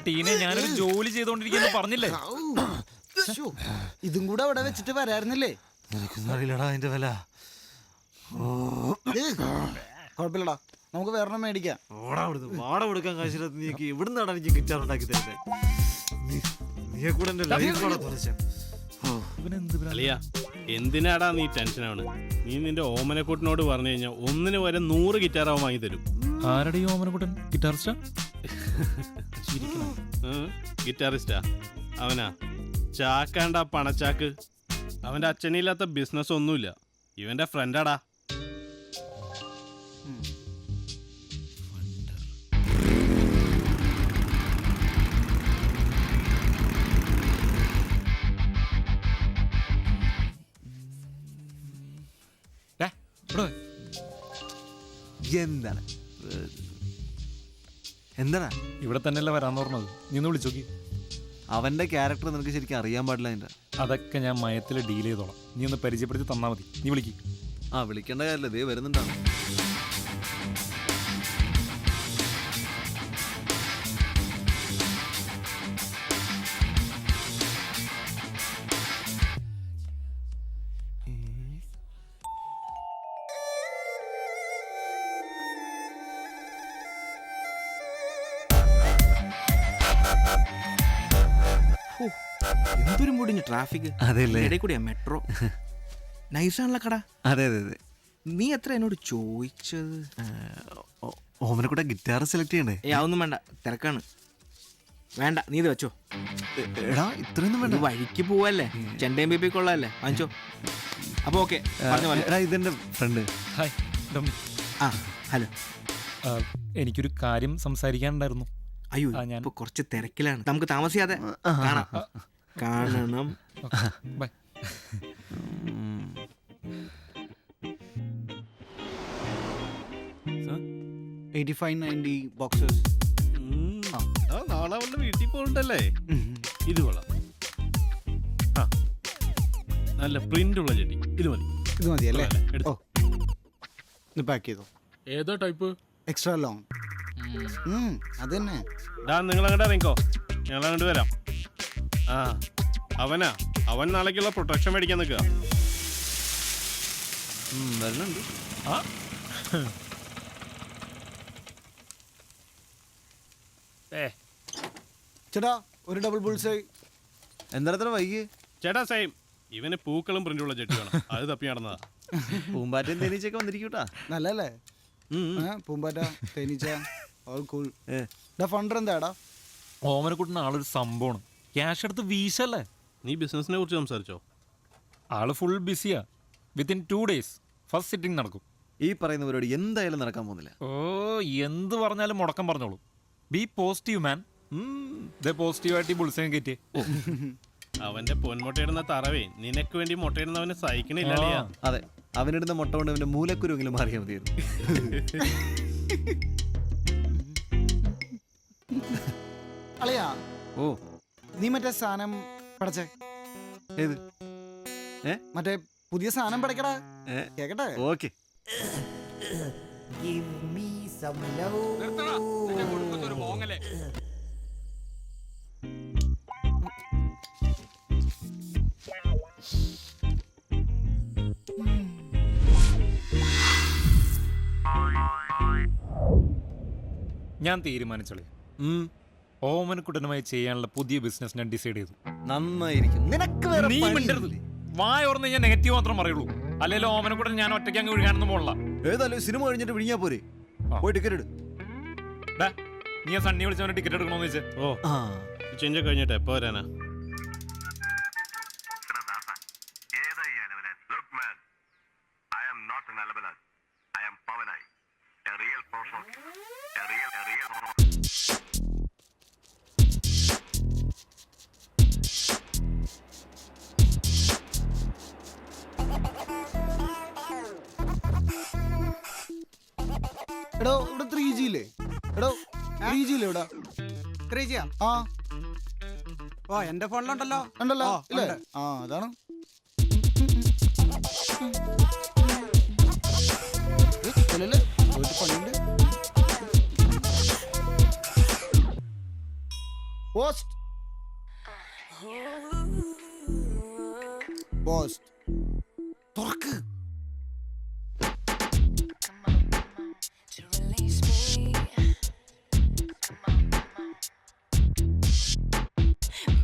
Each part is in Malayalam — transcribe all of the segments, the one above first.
ടീനെ ഞാനൊരു ജോലി ചെയ്തോണ്ടിരിക്കുന്നു പറഞ്ഞില്ലേ? ഇതും കൂടെ അവിടെ വെച്ചിട്ട് വരായിരുന്നില്ലേ? അറിയില്ലടാ അതിന്റെ വില. കുഴപ്പമില്ലടാ, നമുക്ക് വേറെ മേടിക്കാം. വാട കൊടുക്കാൻ കാശില്ല. നീക്ക് ഇവിടുന്നാണ് എനിക്ക് ഗിറ്റാർ ഉണ്ടാക്കി തരുന്നത്. നീയെ കൂടെ എന്റെ ലൈഫോടെ തുറച്ച. അളിയ എന്തിനാടാ നീ ടെൻഷനാണ്? നീ നിന്റെ ഓമനക്കൂട്ടിനോട് പറഞ്ഞു കഴിഞ്ഞാൽ ഒന്നിന് വരെ 100 ഗിറ്റാറാവും വാങ്ങി തരും. ആരുടെ ഈ ഓമനക്കുട്ടൻ? ഗിറ്റാറിസ്റ്റാ? ഗിറ്റാറിസ്റ്റാ അവനാ. ചാക്കാണ്ടാ പണച്ചാക്ക്. അവന്റെ അച്ഛനില്ലാത്ത ബിസിനസ് ഒന്നുമില്ല. ഇവന്റെ ഫ്രണ്ടാടാ. എന്താണ് എന്താണ് ഇവിടെ തന്നെയല്ല വരാന്ന് പറഞ്ഞത്. നീ ഒന്ന് വിളിച്ചോക്കി. അവന്റെ ക്യാരക്ടർ നിനക്ക് ശരിക്കും അറിയാൻ പാടില്ല. അതിന്റെ അതൊക്കെ ഞാൻ മയത്തിൽ ഡീൽ ചെയ്തോളാം. നീ ഒന്ന് പരിചയപ്പെടുത്തി തന്നാ മതി. നീ വിളിക്ക്. വിളിക്കേണ്ട കാര്യമില്ല, ദേ വരുന്നുണ്ടാണ്. എന്തൊരു മുടിഞ്ഞ ട്രാഫിക്. അതെല്ലേ കൂടിയാ മെട്രോ. നൈസാണല്ലോ കട. അതെ അതെ അതെ. നീ എത്ര എന്നോട് ചോദിച്ചത്? ഓമനെ കൂടെ ഗിറ്റാർ സെലക്ട് ചെയ്യണ്ടേ? അതൊന്നും വേണ്ട, തിരക്കാണ്. വേണ്ട, നീ ഇത് വെച്ചോ. എടാ ഇത്രയൊന്നും വേണ്ട. വഴിക്ക് പോവല്ലേ, ചെണ്ടയും ബേബി കൊള്ളാല്ലേ, വാങ്ങിച്ചോ. അപ്പൊ ഓക്കെ. എടാ ഇതെന്റെ ഫ്രണ്ട്. Hi Dominic. ഹലോ. എനിക്കൊരു കാര്യം സംസാരിക്കാനുണ്ടായിരുന്നു. അയ്യോ, ഞാനിപ്പോ കുറച്ച് തിരക്കിലാണ്. നമുക്ക് താമസിയാതെ കാണണം. ബൈ. നാളെ അവളുടെ വീട്ടിൽ പോകണ്ടല്ലേ? ഇത് കൊള്ളാം. നല്ല പ്രിന്റ് ഉള്ള ചെടി. ഇത് മതി. ഇത് മതിയല്ലേ? പാക്ക് ചെയ്തോ. ഏതോ ടൈപ്പ്? Extra long. അത് തന്നെ. നിങ്ങൾ അങ്ങോട്ട് ഇറങ്ങിക്കോ, ഞങ്ങൾ അങ്ങോട്ട് വരാം. അവൻ നാളേക്കുള്ള പ്രൊട്ടക്ഷൻ മേടിക്കാൻ നിൽക്കുക. വരുന്നുണ്ട്. ചേട്ടാ ഒരു ഡബിൾ ബുൾസൈ. എന്താ വൈകി? ചേട്ടാ സെയിം. ഇവന് പൂക്കളും പ്രിന്റുള്ള ചെടി വേണം. അത് തപ്പി നടന്നതാ. പൂമ്പാറ്റയും തേനീച്ചയൊക്കെ വന്നിരിക്കൂട്ടാ. നല്ലല്ലേ? പൂമ്പാറ്റ, തേനീച്ച, ഓൾ കൂൾ. ഫണ്ടർ എന്താടാ? ഓമനക്കുട്ടൻ ആളൊരു സംഭവമാണ്. ക്യാഷ് എടുത്ത് വീശല്ലേ. നീ ബിസിനസിനെ കുറിച്ച് സംസാരിച്ചോ? ആള് ഫുൾ ബിസിയാ. വിത്തിൻ 2 days ഫസ്റ്റ് സിറ്റിംഗ് നടക്കും. ഈ പറയുന്ന പരിപാടി എന്തായാലും നടക്കാൻ പോകുന്നില്ല. എന്ത് പറഞ്ഞാലും മുടക്കം പറഞ്ഞോളൂ. B positive man. പോസിറ്റീവായിട്ട് ഈ ബുൾസൈൻ കയറ്റി. അവന്റെ പൊന്മുട്ടയിടുന്ന തറവേ നിനക്ക് വേണ്ടി മുട്ടയിടുന്നവന് സഹിക്കണില്ല. അതെ, അവനിടുന്ന മുട്ട കൊണ്ട് അവന്റെ മൂലക്കുരുവെങ്കിലും മാറിയാൽ മതിയായിരുന്നു. അളിയാ, നീ മറ്റേ സാധനം പടച്ചേ. ഏത്? മറ്റേ പുതിയ സാധനം പടക്കടാ. കേക്കട്ടെ? ഓക്കെ. ഞാൻ തീരുമാനിച്ചോളേ. ഓമനക്കുട്ടനുമായി ചെയ്യാനുള്ള പുതിയ ബിസിനസ് ഞാൻ ഡിസൈഡ് ചെയ്തു. നന്നായിരിക്കും. നിനക്ക് നീ മിണ്ടരുത്. വായ ഓർന്ന് ഞാൻ നെഗറ്റീവ് മാത്രം പറയുള്ളൂ. അല്ലെങ്കിൽ ഓമനക്കുട്ടൻ ഞാൻ ഒറ്റയ്ക്ക് അങ്ങ് ഒഴുകാനൊന്നും പോകണ്ട. ഏതായാലും സിനിമ കഴിഞ്ഞിട്ട് വിഴിഞ്ഞാ പോരെ. പോയി ടിക്കറ്റ് എടു. നീ സണ്ണി വിളിച്ചവന് ടിക്കറ്റ് എടുക്കണോന്ന് വെച്ചേ. ചേഞ്ച് കഴിഞ്ഞിട്ട് എപ്പോ വരാനാ? എടോ ഇവിടെ 3G ഇല്ലേ? എടോ 3G ഇല്ലേ ഇവിടെ? 3G എന്റെ ഫോണിലുണ്ടല്ലോ. ഉണ്ടല്ലോ ഇല്ലേ? അതാണ്. പണിയുണ്ട്. പോസ്റ്റ് പോസ്റ്റ് തുറക്ക്. to release me.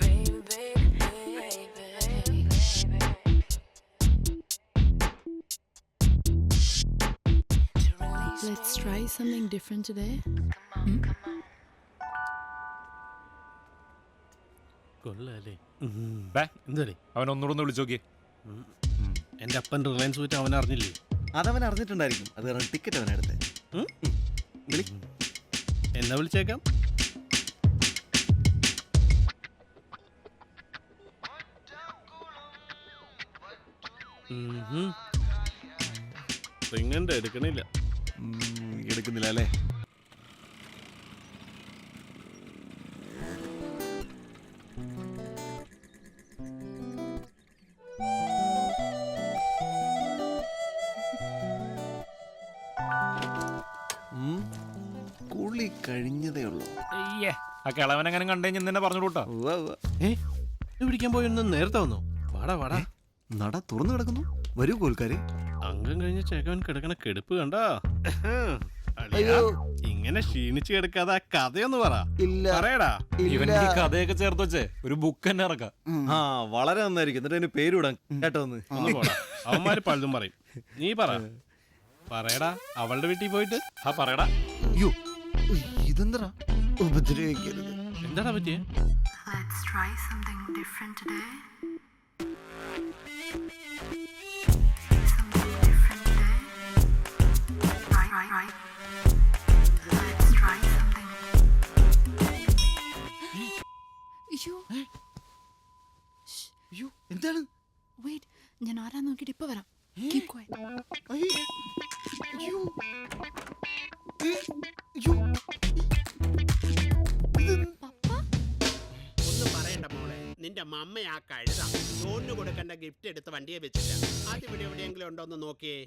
Baby, baby, baby, to release Let's try something different today. കൊള്ളാല്ലേ ഡേ, എന്താടി അവൻ ഒന്നുകൂടെ ഒന്ന് വിളിച്ചു നോക്കിയേ. എൻ്റെ അപ്പൻ റിലയൻസ് പോയിട്ട് അവൻ അറിഞ്ഞില്ലേ? അതവൻ അറിഞ്ഞിട്ടുണ്ടായിരിക്കും. അത് കാരണം ടിക്കറ്റ് അവൻ എടുത്തേ. എന്നാ വിളിച്ചേക്കാം. റിങ്ങണ്ട് എടുക്കണില്ല. എടുക്കുന്നില്ല അല്ലേ? കുളി കഴിഞ്ഞതേ ഉള്ളൂ. അയ്യേ, ആ കിളവൻ എങ്ങനെ കണ്ടു കഴിഞ്ഞാൽ നിന്നെ പറഞ്ഞു കൂട്ടാ. ഇത് പിടിക്കാൻ പോയൊന്നും നേരത്തെ വന്നോ? വാടാ വാടാ. നട തുറന്നു കിടക്കുന്നു. വരൂ കോൽക്കാരെ. അംഗം കഴിഞ്ഞ ചേക്കവൻ കിടക്കണ കെടുപ്പ് കണ്ടാ? ഇങ്ങനെ ക്ഷീണിച്ച് കിടക്കാതെ ആ കഥയൊന്ന് പറ. ഇല്ല പറയടാ. ഇവന്റെ ഈ കഥയൊക്കെ ചേർത്ത് വെച്ചേ ഒരു ബുക്ക് തന്നെ ഇറക്കാം. ആ വളരെ നന്നായിരിക്കും. എന്നിട്ട് അതിന് പേരിടാൻ കേട്ടോ ഒന്ന്. ഒന്ന് പോടാ. അവന്മാര് പലതും പറയും. നീ പറ. പറയടാ. അവളുടെ വീട്ടിൽ പോയിട്ട്. ആ പറയടാ. അയ്യോ ഇതെന്തടാ? ഉപദ്രവിക്കരുത്. എന്താടാ പറ്റിയേ? Let's try something different today. Something different today. Right. Let's try something. അയ്യോ എന്താണ്? Wait, ഞാൻ ആരാ നോക്കിയിട്ട് ഇപ്പൊ വരാം. Keep quiet. അയ്യോ അയ്യോ ഒന്നും പറയണ്ട മോളെ, നിന്റെ മമ്മ ആ കഴുത ലോണിന് കൊടുക്കേണ്ട ഗിഫ്റ്റ് എടുത്ത് വണ്ടിയെ വെച്ചില്ല. അത് ഇവിടെ എവിടെയെങ്കിലും ഉണ്ടോ എന്ന് നോക്കിയേ.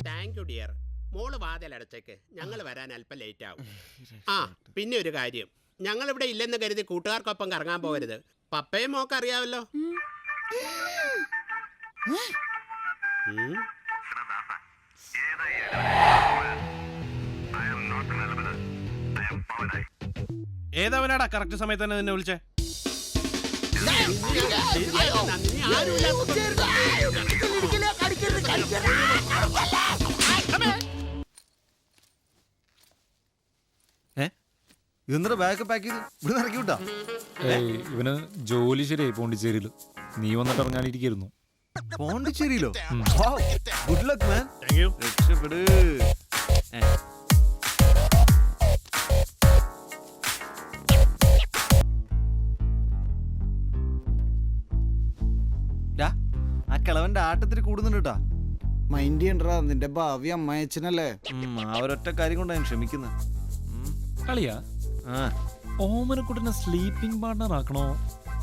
Thank you dear. മോള് വാതിലടച്ചേക്ക്, ഞങ്ങൾ വരാൻ അല്പം ലേറ്റ് ആവും. ആ പിന്നെ ഒരു കാര്യം, ഞങ്ങൾ ഇവിടെ ഇല്ലെന്ന് കരുതി കൂട്ടുകാർക്കൊപ്പം കറങ്ങാൻ പോകരുത്. പപ്പയും മോക്ക് അറിയാമല്ലോ. ഏതവനാടാ കറക്റ്റ് സമയത്ത് തന്നെ നിന്നെ വിളിച്ചേ? ഇതെന്താ ബാഗ് പാക്ക് ചെയ്ത് ഇവിടെ ഇറക്കി വിട്ടാ? ഏയ്, ഇവന് ജോലി ശരിയായി പോണ്ടിച്ചേരിയില്. നീ വന്നിട്ട് ഇറങ്ങാനിരിക്കുന്നു. പോണ്ടിച്ചേരിയിലോ? Good luck man. Thank you. രക്ഷപ്പെട്. ആ കിളവന്റെ ആട്ടത്തിൽ കൂടുന്നുണ്ട് കേട്ടാ. മൈൻഡ് ചെയ്യണ്ടാ, നിന്റെ ഭാവി അമ്മായച്ചനല്ലേ. ആ ഒരൊറ്റ കാര്യം കൊണ്ടാണ് ഞാൻ ക്ഷമിക്കുന്നത്. കളിയാ, ഓമനക്കുട്ടനെ സ്ലീപ്പിംഗ് പാർട്ണർ ആക്കണോ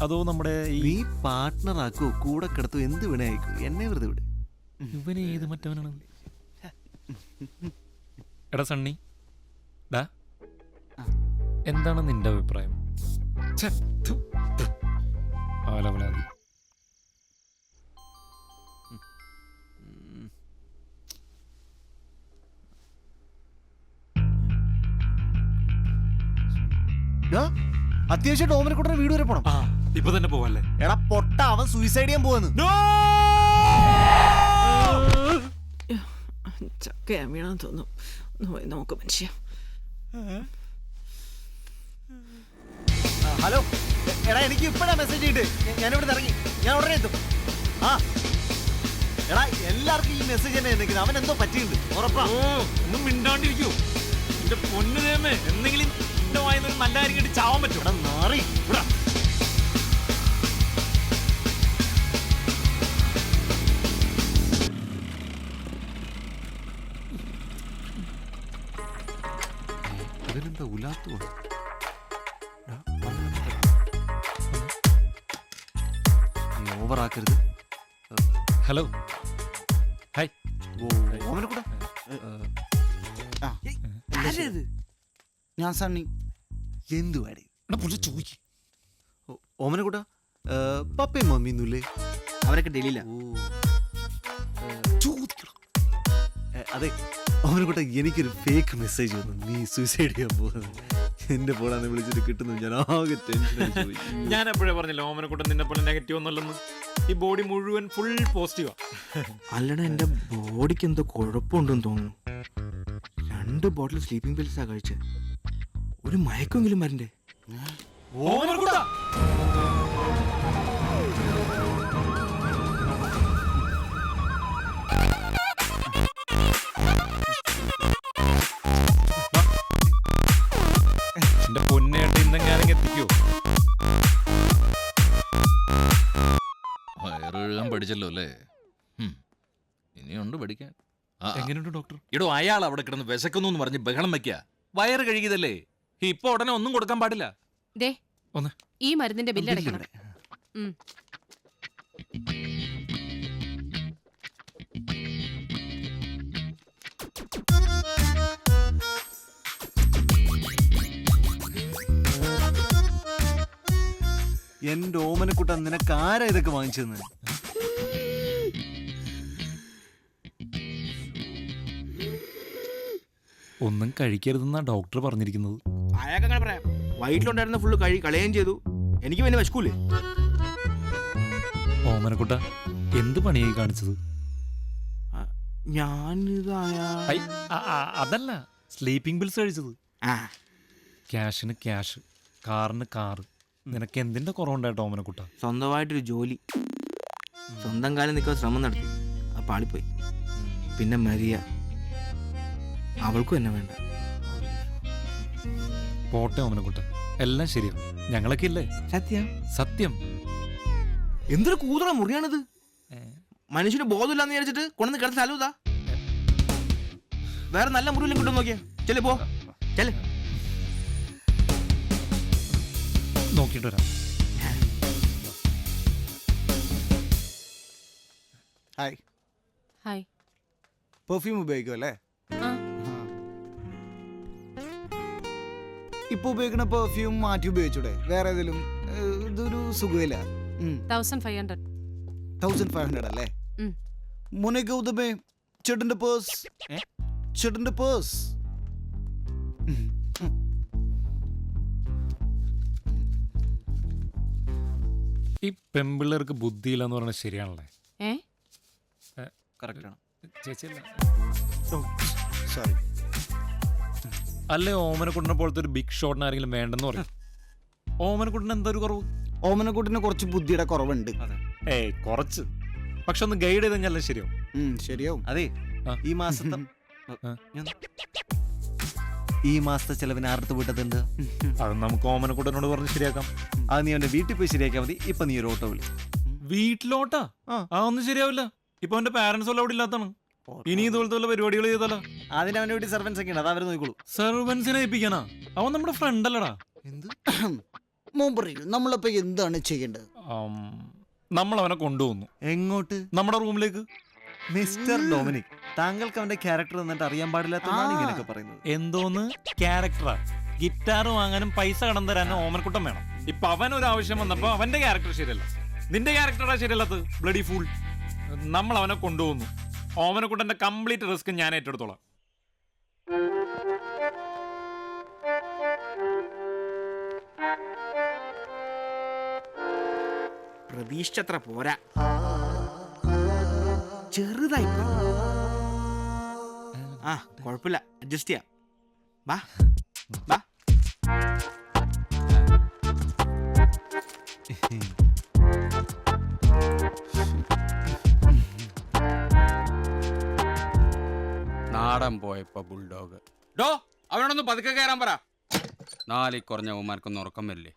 അതോ നമ്മുടെ നീ പാർട്ട്ണർ ആക്കോ, കൂടെ കിടത്തോ, എന്ത് വേണേ അയക്കോ, എന്നെ വെറുതെ വിട്. ഇവന് ഏത് മറ്റവനാണ്? എടാ സണ്ണി, ഡാ, എന്താണ് നിന്റെ അഭിപ്രായം? ഛെ, ഥു, ഥു. ആലവലാതി. അത്യാവശ്യമായിട്ട് ഓമനക്കുട്ടനെ വീട് വരെ പോണം. ഇപ്പൊ തന്നെ പോവല്ലേ? എടാ പൊട്ട, അവൻ സൂയിസൈഡ് ചെയ്യാൻ പോവാന്ന്. ചക്കയാ വീണാൻ തോന്നും. ഒന്ന് പോയി നോക്ക് മനുഷ്യ. ഹലോ എടാ, എനിക്ക് ഇപ്പഴാ മെസ്സേജ് ചെയ്തിട്ട് ഞാനിവിടെ ഇറങ്ങി. ഞാൻ ഉടനെ എത്തും. ആ എടാ, എല്ലാവർക്കും ഈ മെസ്സേജ് തന്നെ നിൽക്കുന്നത്. അവൻ എന്തോ പറ്റിയിട്ടുണ്ട് ഉറപ്പാ. ഒന്നും മിണ്ടാണ്ടിരിക്കൂ. എന്റെ പൊന്നു ദേമേ, എന്തെങ്കിലും വായനൊരു നല്ല കാര്യം കേട്ട് ചാവാൻ പറ്റും. എടാ നാറി. അതിനെന്താ ഉലാത്തു? ഓവറാക്കരുത്. Hello, hi. ഓമനക്കുട്ട ആരേത്? ഞാൻ സണ്ണി. എന്തുവാടി ചോദിക്കും ഓമനക്കുട്ട പപ്പയും മമ്മിയൊന്നുമില്ലേ? അവരൊക്കെ ഡൽഹിയില. അതെ ഓമനക്കുട്ട, എനിക്കൊരു ഫേക്ക് മെസ്സേജ് വന്നു, നീ സൂസൈഡ് ചെയ്യാൻ പോകുന്നത്. എന്റെ ഫോണാന്ന് വിളിച്ചിട്ട് കിട്ടുന്നു, ഞാൻ ആകെ ടെൻഷൻ. ഞാൻ എപ്പോഴേ പറഞ്ഞില്ല ഓമനക്കുട്ടൻ നിന്നെ പോലെ നെഗറ്റീവ് ഒന്നുമല്ലെന്ന്. ഈ ബോഡി മുഴുവൻ ഫുൾ പോസിറ്റീവാ. അല്ലടാ, എന്റെ ബോഡിക്ക് എന്തോ കുഴപ്പമുണ്ടെന്ന് തോന്നുന്നു. 2 ബോട്ടിൽ സ്ലീപ്പിംഗ് പിൽസാ കഴിച്ച്. ഒരു മയക്കെങ്കിലും വരണ്ടേ? ഓമനക്കുട്ട എന്റെ പൊന്നേട്ട് ഇന്നെങ്ങാനും എത്തിക്കോ? വയറെഴുതാൻ പഠിച്ചല്ലോ അല്ലേ? ഇനിയുണ്ട് പഠിക്കാൻ. എങ്ങനെയുണ്ട് ഡോക്ടർ? ഇടോ, അയാൾ അവിടെ കിടന്ന് വിശക്കുന്നു എന്ന് പറഞ്ഞ് ബഹളം വെക്കുക. വയറ് കഴുകിയതല്ലേ, ഇപ്പൊ ഉടനെ ഒന്നും കൊടുക്കാൻ പാടില്ല. ദേ ഒന്ന് ഈ മരുന്നിന്റെ ബില്ല് അടയ്ക്കണം. എന്റെ ഓമനക്കുട്ട, നിനക്ക് ആരാ ഇതൊക്കെ വാങ്ങിച്ചെന്ന്? ഒന്നും കഴിക്കരുതെന്നാ ഡോക്ടർ പറഞ്ഞിരിക്കുന്നത്. അയാൾക്ക് അങ്ങനെ പറയാം. വയറ്റിലുണ്ടായിരുന്ന ഫുള്ള് കളയുകയും ചെയ്തു. എനിക്ക് പിന്നെ വിശക്കൂലേ? ഓമനക്കുട്ട എന്ത് പണിയായി കാണിച്ചത്? ഐ, അതല്ല, സ്ലീപ്പിംഗ് പിൽസ് കഴിച്ചത്. ക്യാഷിന് ക്യാഷ്, കാറിന് കാറ്. നിനക്ക് എന്തിന്റെ കുറവുണ്ടായിട്ടോ ഓമനക്കുട്ട? സ്വന്തമായിട്ടൊരു ജോലി, സ്വന്തം കാലം നിൽക്കാൻ ശ്രമം നടത്തി, ആ പാളിപ്പോയി. പിന്നെ മരിയ, അവൾക്കും എന്നെ വേണ്ട. പോട്ടെ ഓമനക്കുട്ട, എല്ലാം ശരിയാവും. ഞങ്ങളൊക്കെ ഇല്ലേ? സത്യം സത്യം. എന്തൊരു കൂതറ മുറിയാണിത്. മനുഷ്യന് ബോധമില്ലാന്ന് വിചാരിച്ചിട്ട് കൊണ്ടുവന്ന് കിടന്ന് സ്ഥലം ഇതാ. വേറെ നല്ല മുറിയിലും കിട്ടും നോക്കിയാ. ചെല്ലേ പോ, ചെല്ലേ. നോക്കിയിട്ട് വരാം. ഹായ്. ഹായ്. പെർഫ്യൂം ഉപയോഗിക്കും അല്ലേ? ഇപ്പൊ ഉപയോഗിക്കുന്ന പെർഫ്യൂം മാറ്റി ഉപയോഗിച്ചൂടെ? വേറെ ഏതെങ്കിലും? ഇതൊരു സുഖമില്ല. 1500. 1500 അല്ലേ? മോനെ ഗൗതമേ, ചേട്ടന്റെ പേഴ്സ്. ചേട്ടന്റെ പേഴ്സ്. ഈ പെമ്പിള്ളേർക്ക് ബുദ്ധിയില്ലെന്ന് പറഞ്ഞാൽ ശരിയാണല്ലേ? കറക്റ്റാണ് ചേച്ചിയല്ല. സോറി. അല്ലേ ഓമനക്കുട്ടനെ പോലത്തെ ഒരു ബിഗ് ഷോട്ടിന് ആരെങ്കിലും വേണ്ടെന്ന് പറയും. ഓമനക്കുട്ടന് എന്തൊരു കുറവ്? ഓമനക്കുട്ടിന് കുറച്ച് ബുദ്ധിയുടെ കുറവുണ്ട്. ഏയ് കുറച്ച്, പക്ഷെ ഒന്ന് ഗൈഡ് ചെയ്ത് കഴിഞ്ഞാലേ ശരിയാവും. ശരിയാവും. അതെ, ആ. ഈ മാസത്തെ ചെലവിന് ആർത്ത് വിട്ടതുണ്ട്. അത് നമുക്ക് ഓമനക്കുട്ടനോട് പറഞ്ഞ് ശരിയാക്കാം. അത് നീ അവന്റെ വീട്ടിൽ പോയി ശരിയാക്കിയാൽ മതി. ഇപ്പൊ നീ ഒരു ഓട്ടോ വിളി. വീട്ടിലോട്ടാ? ഒന്നും ശരിയാവില്ല. ഇപ്പൊ അവന്റെ പാരന്റ്സ് എല്ലാം അവിടെ ഇല്ലാത്താണ്. ഇനി ഇതുപോലത്തെ വല്ല പരിപാടികൾ ചെയ്താലോ? അതിന് അവന്റെ വീട്ടിൽ സർവൻസ് ഒക്കെ ഉണ്ട്, അത് അവർ നോക്കിക്കോളൂ. സർവൻസിനെ ഏൽപ്പിക്കാനാ? അവൻ നമ്മുടെ ഫ്രണ്ട് അല്ലടാ. എന്ത് മോൻ പറയൂ, നമ്മളിപ്പോ എന്താണ് ചെയ്യേണ്ടത്? നമ്മൾ അവനെ കൊണ്ടുപോകുന്നു. എങ്ങോട്ട്? നമ്മുടെ റൂമിലേക്ക്. മിസ്റ്റർ ഡൊമിനിക്, താങ്കൾക്ക് അവന്റെ ക്യാരക്ടർ എന്നിട്ട് അറിയാൻ പാടില്ലാത്തതാണ് ഇങ്ങനെയൊക്കെ പറയുന്നത്. എന്തോന്ന് ക്യാരക്ടറാ? ഗിറ്റാർ വാങ്ങാനും പൈസ കടം തരാനും ഓമനക്കുട്ടം വേണം. ഇപ്പൊ അവൻ ഒരു ആവശ്യം വന്നപ്പോ അവന്റെ ക്യാരക്ടർ ശരിയല്ല, നിന്റെ ക്യാരക്ടറാ ശരിയല്ലാത്തത്. Bloody fool. നമ്മൾ അവനെ കൊണ്ടുപോകുന്നു. ഓമനക്കുട്ടന്റെ കംപ്ലീറ്റ് റിസ്ക് ഞാൻ ഏറ്റെടുത്തോളാം. പ്രതീക്ഷിച്ചത്ര പോരാ, ചെറുതായി. ആ കുഴപ്പമില്ല, അഡ്ജസ്റ്റ് ചെയ്യാം. വാ വാ. നാടൻ പോയപ്പോ ബുൾഡോഗ്. ഡോ, അവനോടൊന്ന് പതുക്കെ കയറാൻ പറ. 4 കുറഞ്ഞ അവന്മാർക്കൊന്നും ഉറക്കം വരില്ലേ?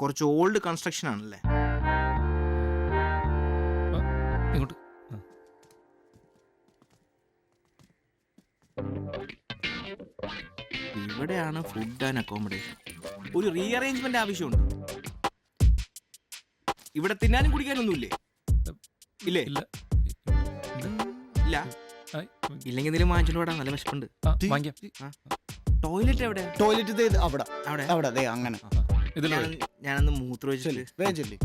കുറച്ച് ഓൾഡ് കൺസ്ട്രക്ഷൻ ആണല്ലേ? ഇങ്ങോട്ട്. ഇവിടെയാണ് ഫുഡ് ആൻഡ് അക്കോമഡേഷൻ. ഒരു റീഅറേഞ്ച്മെന്റ് ആവശ്യമുണ്ട്. ഇവിടെ തിന്നാനും കുടിക്കാനൊന്നുമില്ലേ? ഇല്ലേ? ഇല്ല ഇല്ല. ഇല്ലെങ്കിൽ എന്തെങ്കിലും വാങ്ങിച്ചോണ്ട് പോടാ, നല്ല വിശപ്പുണ്ട്. വാങ്ങിക്കാം. ടോയ്ലറ്റ് എവിടെ? ടോയ്ലറ്റ് അവിടെ അവിടെ അവിടെ ദേ അങ്ങനെ ഇതിലോ ഞാനൊന്ന് മൂത്ര ചെല്ലി വെച്ചിട്ട് വേഗം ചെല്ലി.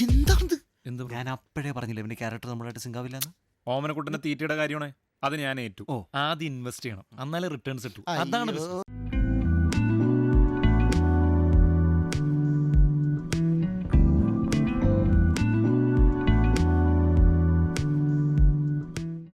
എന്താണിത്? എന്ത് ഞാൻ അപ്പോഴേ പറഞ്ഞില്ല ഇവന്റെ ക്യാരക്ടർ നമ്മളായിട്ട് സിംഗാവില്ലെന്ന്. ഓമനക്കുട്ടന്റെ തീറ്റയുടെ കാര്യമാണ്. അത് ഞാൻ ഏറ്റു. ആദ്യം ഇൻവെസ്റ്റ് ചെയ്യണം, എന്നാലേ റിട്ടേൺസ് കിട്ടൂ. അതാണ് അയ്യോ. business.